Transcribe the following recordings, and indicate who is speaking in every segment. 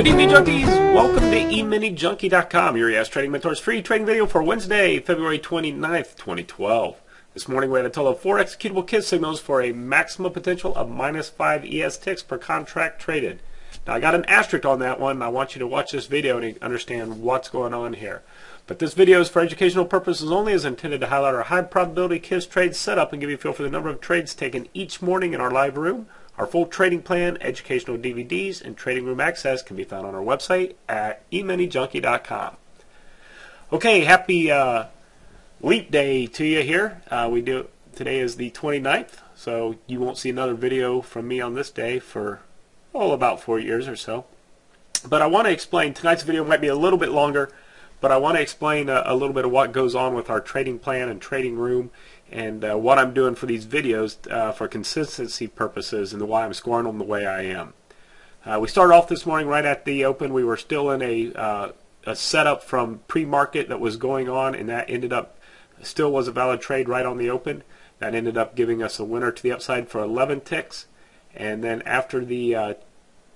Speaker 1: evening, junkies. Welcome to EminiJunkie.com, your yes trading mentor's free trading video for Wednesday, February 29th, 2012. This morning we had a total of 4 executable KISS signals for a maximum potential of -5 ES ticks per contract traded. Now I got an asterisk on that one, and I want you to watch this video and understand what's going on here. But this video is for educational purposes only, is intended to highlight our high probability KISS trade setup and give you a feel for the number of trades taken each morning in our live room. Our full trading plan, educational DVDs, and trading room access can be found on our website at EminiJunkie.com. Okay, happy leap day to you here. Today is the 29th, so you won't see another video from me on this day for about 4 years or so. But I want to explain, tonight's video might be a little bit longer, but I want to explain a little bit of what goes on with our trading plan and trading room, and what I'm doing for these videos for consistency purposes, and why I'm scoring them the way I am. We started off this morning right at the open. We were still in a setup from pre-market that was going on, and that ended up still was a valid trade right on the open. That ended up giving us a winner to the upside for 11 ticks. And then after the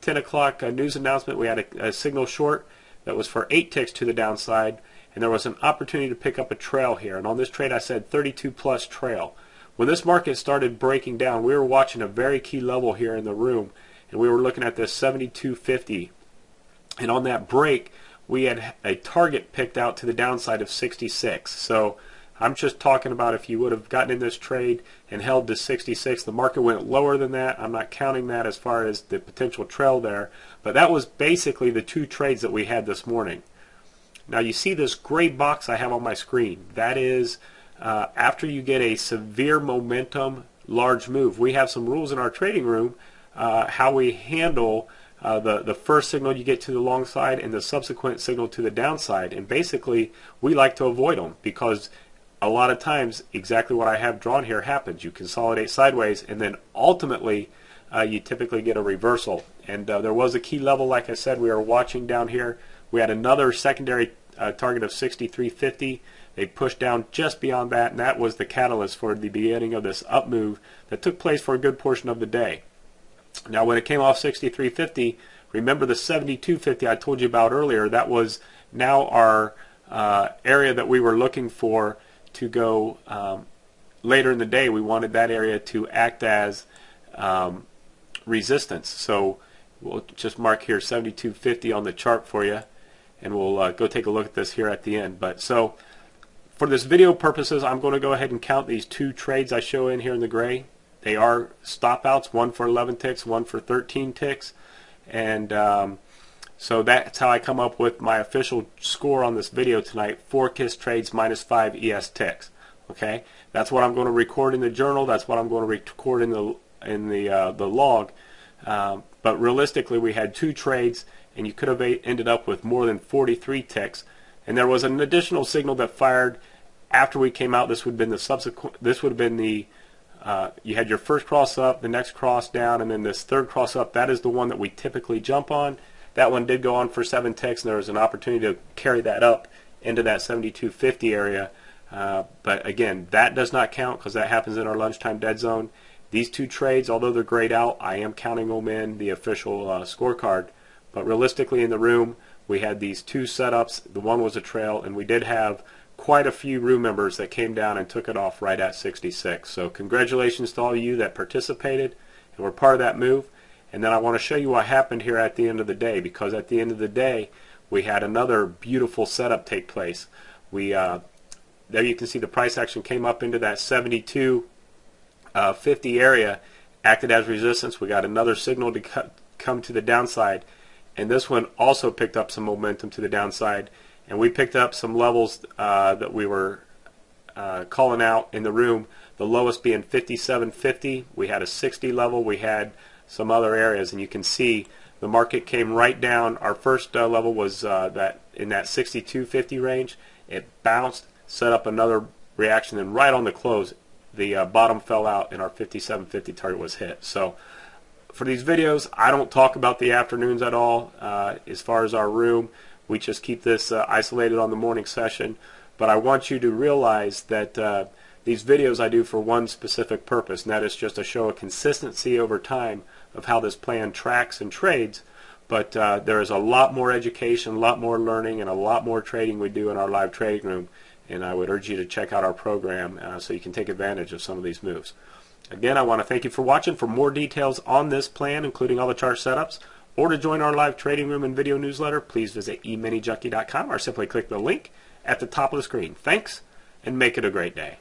Speaker 1: 10 o'clock news announcement, we had a signal short that was for 8 ticks to the downside. And there was an opportunity to pick up a trail here. And on this trade I said 32 plus trail. When this market started breaking down, we were watching a very key level here in the room, and we were looking at this 72.50. And on that break we had a target picked out to the downside of 66. So I'm just talking about if you would have gotten in this trade and held to 66, the market went lower than that. I'm not counting that as far as the potential trail there, but that was basically the 2 trades that we had this morning. Now you see this gray box I have on my screen. That is after you get a severe momentum large move. We have some rules in our trading room how we handle the first signal you get to the long side and the subsequent signal to the downside. And basically we like to avoid them because a lot of times exactly what I have drawn here happens. You consolidate sideways, and then ultimately you typically get a reversal. And there was a key level, like I said, we were watching down here. We had another secondary target of 63.50. They pushed down just beyond that, and that was the catalyst for the beginning of this up move that took place for a good portion of the day. Now when it came off 63.50, remember the 72.50 I told you about earlier, that was now our area that we were looking for to go later in the day. We wanted that area to act as resistance. So we'll just mark here 72.50 on the chart for you, and we'll go take a look at this here at the end. But so for this video purposes, I'm going to go ahead and count these 2 trades I show in here in the gray. They are stop outs, one for 11 ticks, one for 13 ticks, and so that's how I come up with my official score on this video tonight: 4 KISS trades -5 ES ticks. Okay, that's what I'm going to record in the journal. That's what I'm going to record in the log. But realistically, we had 2 trades, and you could have ended up with more than 43 ticks. And there was an additional signal that fired after we came out. This would have been the subsequent. This would have been the you had your first cross up, the next cross down, and then this third cross up. That is the one that we typically jump on. That one did go on for 7 ticks, and there was an opportunity to carry that up into that 72.50 area. But again, that does not count because that happens in our lunchtime dead zone. These 2 trades, although they're grayed out, I am counting them in the official scorecard. But realistically in the room, we had these 2 setups. The one was a trail, and we did have quite a few room members that came down and took it off right at 66. So congratulations to all of you that participated and were part of that move. And then I want to show you what happened here at the end of the day, because at the end of the day we had another beautiful setup take place. There you can see the price action came up into that 72.50 area, acted as resistance. We got another signal to come to the downside, and this one also picked up some momentum to the downside, and we picked up some levels that we were calling out in the room, the lowest being 57.50. We had a 60 level, we had some other areas, and you can see the market came right down. Our first level was that in that 62.50 range. It bounced, set up another reaction, and right on the close the bottom fell out and our 57.50 target was hit. So for these videos, I don't talk about the afternoons at all. As far as our room, we just keep this isolated on the morning session. But I want you to realize that these videos I do for one specific purpose, and that is just to show a consistency over time of how this plan tracks and trades. But there is a lot more education, a lot more learning, and a lot more trading we do in our live trading room. And I would urge you to check out our program so you can take advantage of some of these moves. Again, I want to thank you for watching. For more details on this plan, including all the chart setups, or to join our live trading room and video newsletter, please visit EminiJunkie.com or simply click the link at the top of the screen. Thanks, and make it a great day.